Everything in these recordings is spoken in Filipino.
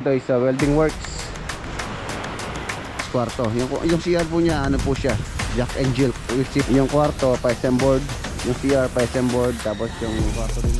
Ito is welding works kwarto. Yung CR po niya, ano po siya, Jack and Jill. Yung kwarto pa board, yung CR pa board, tapos yung kwarto rin.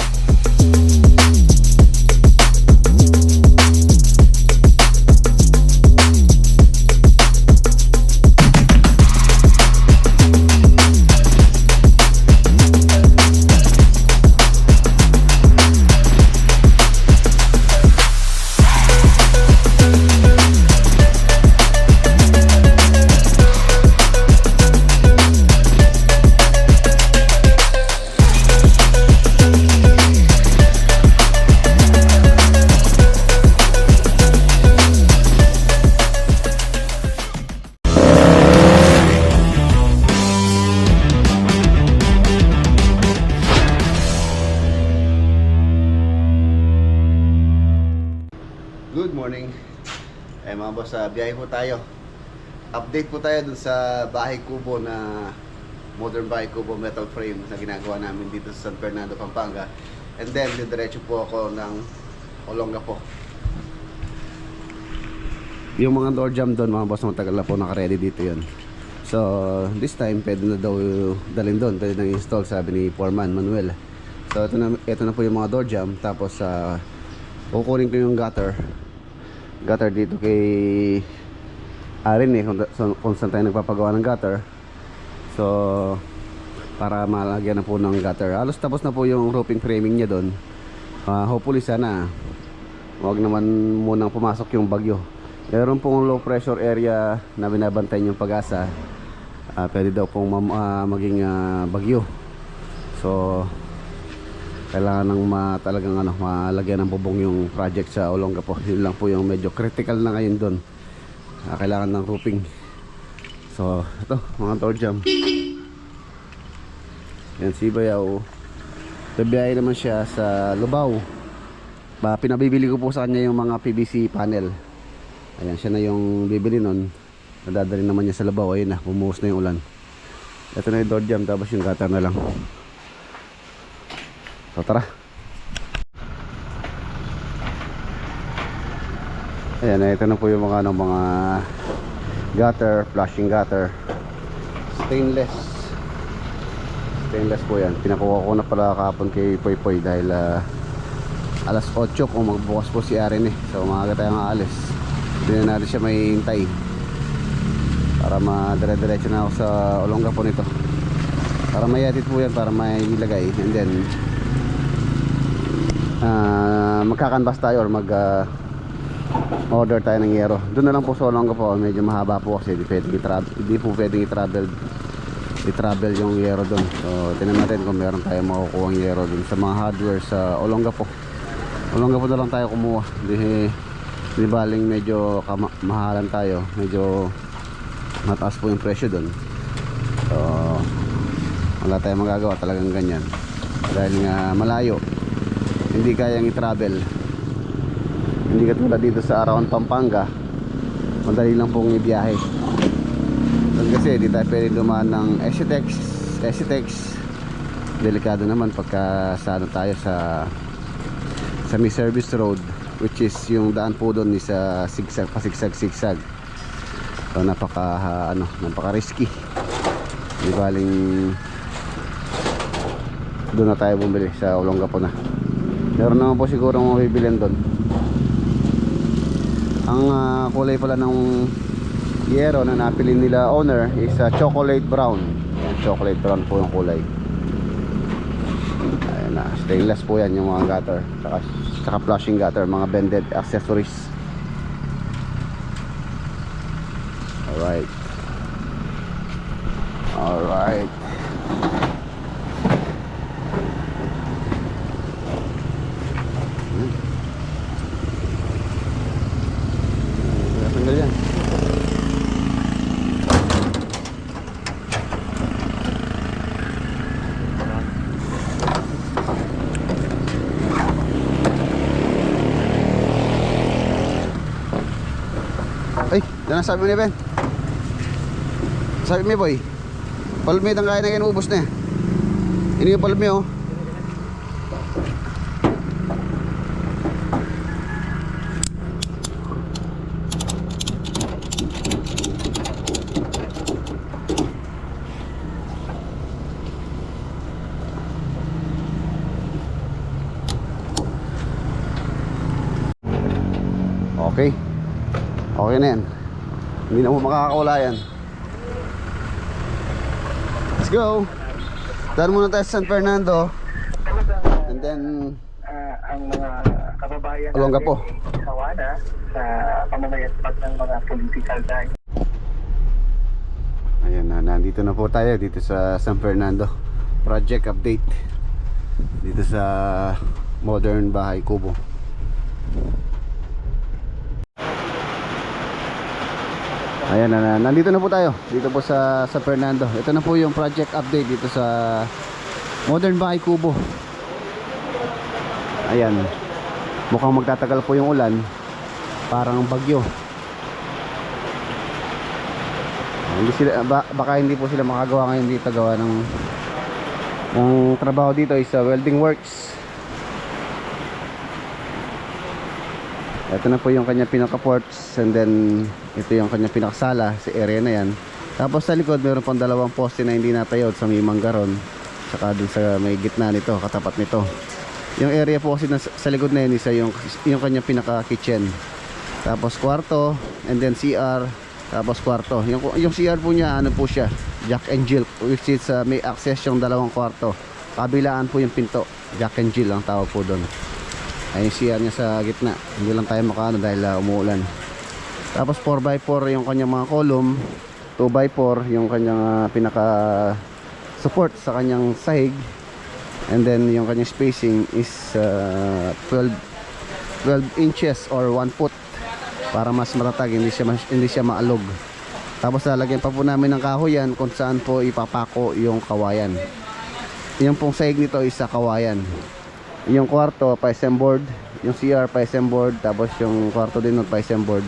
Good morning. Mga boss, biyahe po tayo. Update po tayo dun sa bahay kubo na modern bahay kubo metal frame na ginagawa namin dito sa San Fernando, Pampanga. And then, diretso po ako ng Olongapo. Yung mga door jamb doon, mga boss, matagal na po naka-ready dito yun. So, this time, pwede na daw dalhin doon. Pwede na install, sabi ni Foreman Manuel. So, ito na po yung mga door jamb. Tapos, kukunin ko yung gutter dito kay Arin kung saan tayo nagpapagawa ng gutter. So para malagyan na po ng gutter. Halos tapos na po yung roofing framing niya doon. Hopefully sana wag naman munang pumasok yung bagyo. Meron pong low pressure area na binabantayan yung Pag-asa. Pwede daw pong maging bagyo. So kailangan ng talagang malagyan ng bubong yung project sa Olongapo. Yun lang po yung medyo critical na ngayon doon. Kailangan ng roofing. So ito mga door jamb. Yan si Bayaw. Tabiyahe naman siya sa Lubao. Pinabibili ko po sa kanya yung mga PVC panel. Ayan, siya na yung bibili nun. Nadadali naman niya sa Lubao. Ayun na, bumuhos na yung ulan. Ito na yung door jamb, tapos yung gutter na lang. So tara. Ayan, ito na po yung mga gutter, flashing gutter. Stainless po yan. Pinakuha ko na pala kahapon kay Poy Poy dahil alas 8 kung magbukas po si Aren So maaga tayong aalis. Hindi na natin siya may hintay para madire-diretso na ako sa Olongapo nito. Para may edit po yan, para may ilagay. And then magkakanvas tayo or order tayo ng yero. Doon na lang po sa Olongapo. Medyo mahaba po kasi hindi po pwedeng i-travel yung yero doon. So tingnan natin kung meron tayo makukuha ng yero doon sa mga hardware sa Olongapo. Olongapo na lang tayo kumuha. Hindi baling medyo mahalan tayo. Medyo mataas po yung presyo doon. So wala tayong magagawa, talagang ganyan. Dahil nga malayo, hindi kayang i-travel. Hindi katulad dito sa around Pampanga, madali lang pong ibiyahe. Kasi di tayo pwede dumaan ng Exitex. Delikado naman pagka tayo sa may service road, which is yung daan po doon is pasigsag. So napaka risky. Di baling doon na tayo bumili sa Olongapo na. Meron naman po siguro mabibilin doon. Ang kulay pala ng yero na napili nila owner is chocolate brown. Ayan, chocolate brown po yung kulay. Ayan na, stainless po yan yung mga gutter. Saka flashing gutter, mga bended accessories. Alright. Yan. Ay, yan ang sabi mo ni Ben. Sabi mo boy, palmid ang kaya na yan, ubos na. Ini yung palmid oh. Okay. Okay na yan. Hindi na po makakawala yan. Let's go. Daan muna tayo sa San Fernando. And then ang mga kababayan Olongapo. natin sawa na sa pamamayagpag ng mga political dahil. Ayan na, nandito na po tayo dito sa San Fernando. Project update dito sa Modern Bahay Kubo. Ayan na, nandito na po tayo dito po sa San Fernando. Ito na po yung project update dito sa Modern Bahay Kubo. Ayan, mukhang magtatagal po yung ulan, parang bagyo. Hindi sila, baka hindi po sila makagawa ngayon dito, gawa ng trabaho dito is welding works. Ito na po yung kanya pinaka-ports, and then ito yung kanya pinakasala sa area na yan. Tapos sa likod meron pang dalawang poste na hindi natayod sa may manggaron, saka dun sa may gitna nito, katapat nito. Yung area po kasi sa likod na yun isa yung kanya pinaka-kitchen. Tapos kwarto, and then CR, tapos kwarto. Yung CR po niya, ano po siya, Jack and Jill, which is may access yung dalawang kwarto. Kabilaan po yung pinto, Jack and Jill ang tawag po doon. Ay yung CR niya sa gitna. Hindi lang tayo makaano dahil umuulan. Tapos 4x4 yung kanyang mga column, 2x4 yung kanyang pinaka support sa kanyang sahig, and then yung kanyang spacing is 12 inches or 1 foot para mas matatag, hindi siya maalog. Tapos lalagyan pa po namin ng kahoyan kung saan po ipapako yung kawayan. Yung pong sahig nito is sa kawayan. Yung kwarto pa SM board, yung CR pa SM board, tapos yung kwarto din pa SM board.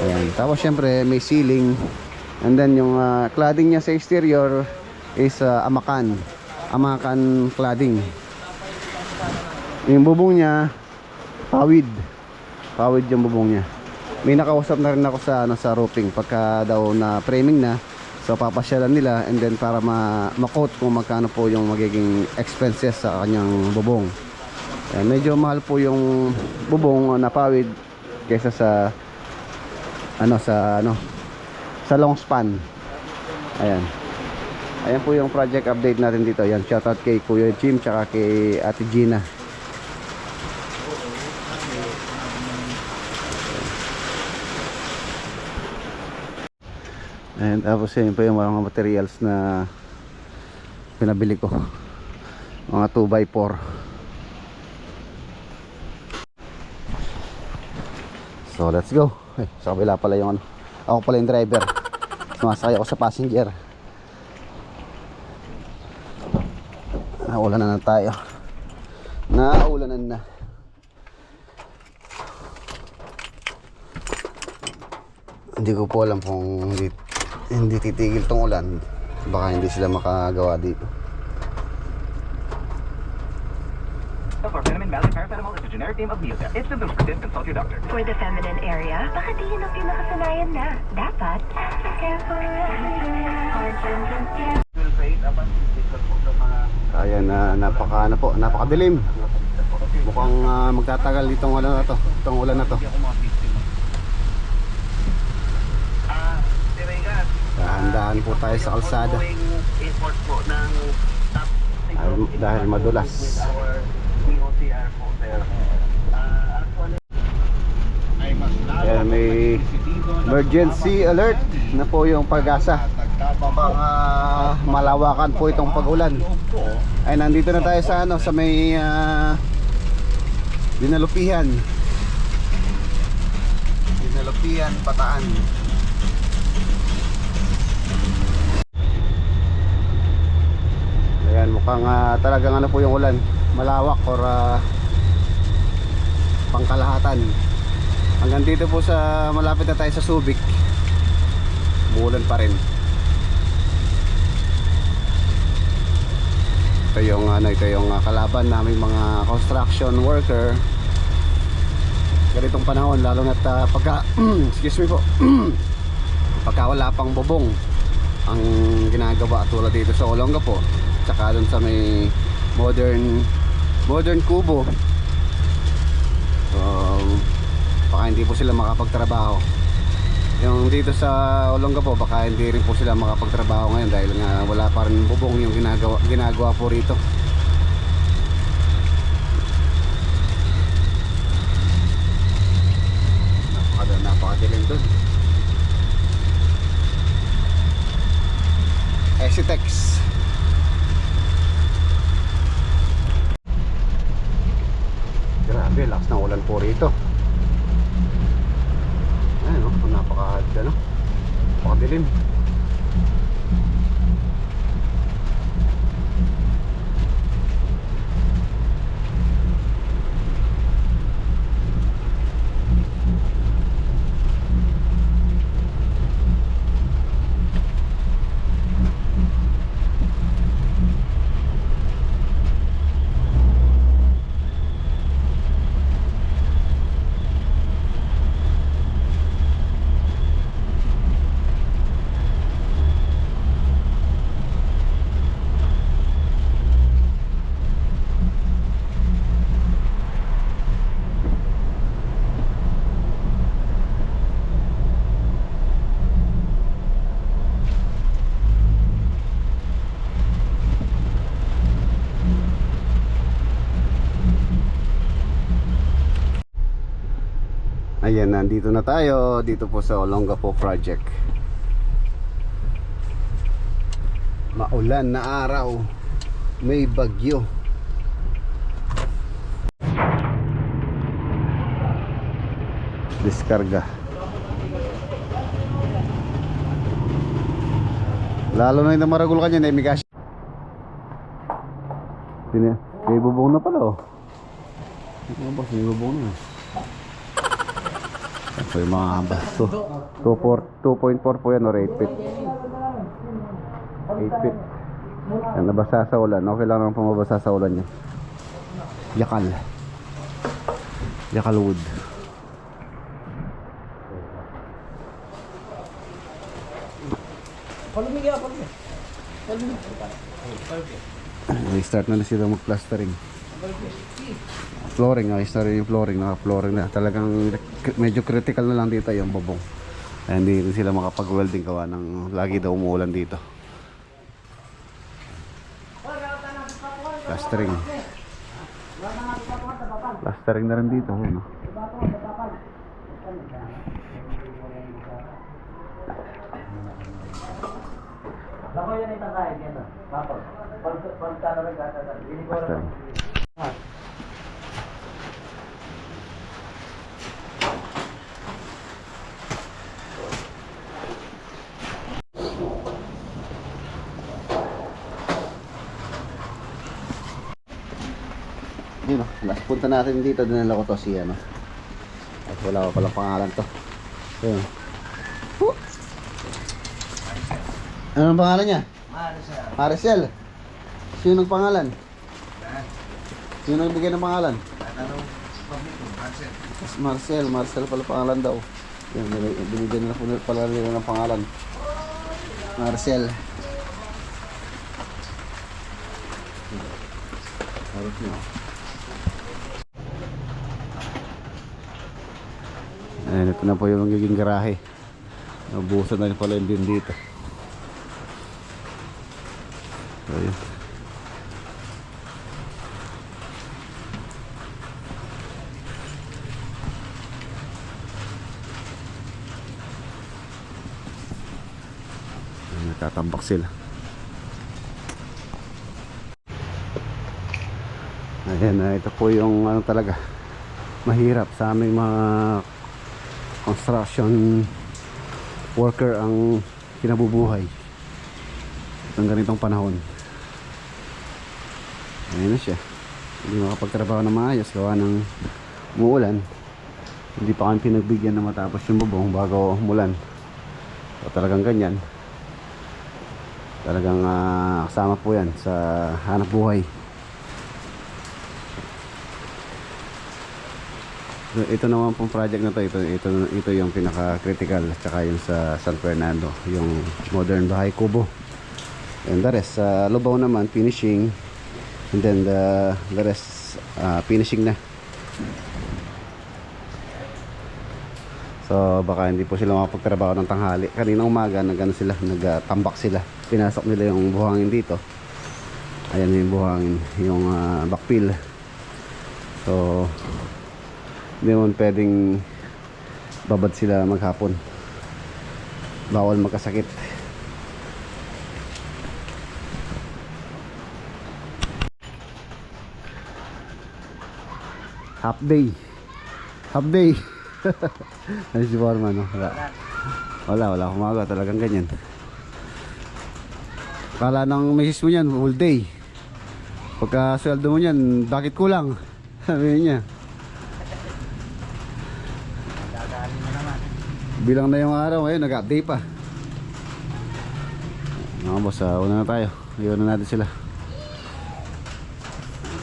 Ayan. Tapos syempre may ceiling, and then yung cladding niya sa exterior is amakan cladding. Yung bubong niya pawid yung bubong niya. May nakausap na rin ako sa roofing pagka daw na framing na, so papasyalan nila, and then para ma-quote kung magkano po yung magiging expenses sa kanyang bubong. Ayan, medyo mahal po yung bubong na pawid kaysa sa long span. Ayan po yung project update natin dito. Yan, shoutout kay Kuya Jim tsaka kay Ate Gina. And tapos yun po yung mga materials na pinabili ko, mga 2x4. So let's go. Sa kabila pala yung ako pala yung driver, sumasakay ako sa passenger. Naulanan na tayo, naulanan na. Hindi ko po alam kung hindi titigil tong ulan, baka hindi sila makagawa dito. For the feminine area, baka di yun ang pinakasanayan na. Dapat, careful. Ayan na, napakadilim. Mukhang magtatagal itong ulan na to. Dahan-dahan po tayo sa kalsada dahil madulas. Ayan, may emergency alert na po yung Pag-asa. Malawakan po itong pag-ulan. Ay, nandito na tayo sa may Dinalupihan, Bataan. Ayan, mukhang talagang po yung ulan, malawak or pangkalahatan. Hanggang dito po sa malapit na tayo sa Subic, umuulan pa rin. Ito yung kalaban naming mga construction worker ganitong panahon, lalo na pagka excuse me po pagka wala pang bubong ang ginagawa tulad dito sa Olongapo, tsaka dun sa may modern kubo. Baka hindi hindi po sila makapagtrabaho. Yung dito sa Olongapo, baka hindi rin po sila makapagtrabaho ngayon dahil nga wala pa rin bubong yung ginagawa po rito. Napakadilim doon. Exitex. Grabe, lakas ng ulan po rito. Ayun, no? Napakahad, no? Napakadilim. Ayan, nandito na tayo dito po sa Olongapo Project. Maulan na araw, may bagyo. Diskarga. Lalo na yung maragul ka dyan, migas. May bubong na pala, oh. May bubong na. Ito yung mga basto. 2.4 po yan or 8 feet. 8 feet. Yan, nabasa sa ulan. Okay lang naman pumabasa sa ulan yan. Yakal. Yakal wood. Start na sila mag-plastering. Flooring, ayos na rin yung flooring. Naka-flooring na. Talagang medyo critical na lang dito yung bubong. Hindi rin sila makapag-welding gawa ng lagi daw umuulan dito. Plastering. Plastering na rin dito. Ayun, no? Plastering. Yun, last punta natin dito, dinala ko to si ano. At wala ko palang pangalan to. Yun. Anong pangalan niya? Maricel. Maricel. Sino ang pangalan? Sino nagbigay ng pangalan? Marcel. Marcel pala pangalan daw. Yun, binigyan nila pala nila ng pangalan. Marcel. Harap niyo. Ayan, ito na po yung magiging garahe. Nabuhusan na rin pala yung din dito. So, yun. Nagtatambak sila. Ayan, ito po yung ano talaga mahirap sa aming mga construction worker ang kinabubuhay ng ganitong panahon. Ayan na siya, hindi makapagtrabaho na maayos gawa ng umuulan. Hindi pa kami pinagbigyan na matapos yung bubong bago umulan. So talagang ganyan, talagang kasama po yan sa hanap buhay. Ito naman pong project na to, ito yung pinaka-critical, tsaka yung sa San Fernando, yung modern bahay kubo. And the rest, sa Lubao naman, finishing. And then the rest, finishing na. So baka hindi po sila makapagtrabaho ng tanghali. Kanina umaga nagano sila, nagtambak sila. Pinasok nila yung buhangin dito. Ayan yung buhangin, yung backfill. So hindi naman pwedeng babad sila maghapon. Bawal magkasakit. Half day. Half day. Ano si Foreman, no? Wala kumaga talagang ganyan. Kala ng misis mo yan, whole day. Pagka sweldo mo yan, bakit kulang? Sabi niya. Bilang na yung araw ngayon, nag-update pa. Mga boss, una na tayo. Iwan na natin sila.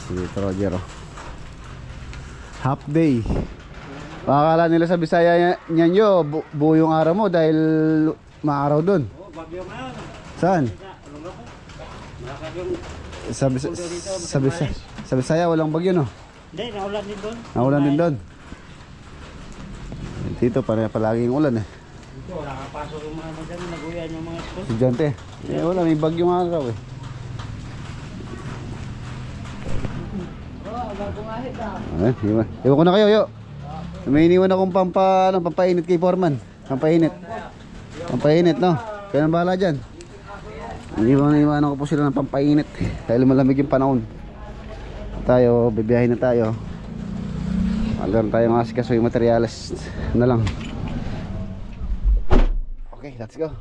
Si Roger, oh. Half day. Makakala nila sa Bisaya niyan yo, buo yung araw mo dahil maaraw doon. Oh, bagyo ngayon. Saan? Sa Bisaya walang bagyo, no? Hindi, naulan din doon. Naulan din doon. Dito palaging ulan eh. Dito, nakapasok yung mga dyan, naguyan yung mga school. Estudyante. Eh wala, may bagyong araw eh. Iwan ko na kayo, yo. May iniwan akong pampainit kay Foreman. Pampainit, no? Kaya nang bahala dyan. Iwan ko po sila ng pampainit dahil malamig yung panahon. Tayo, bibiyahin na tayo. Hanggang tayo mga asikaso yung materials na lang. Okay, let's go.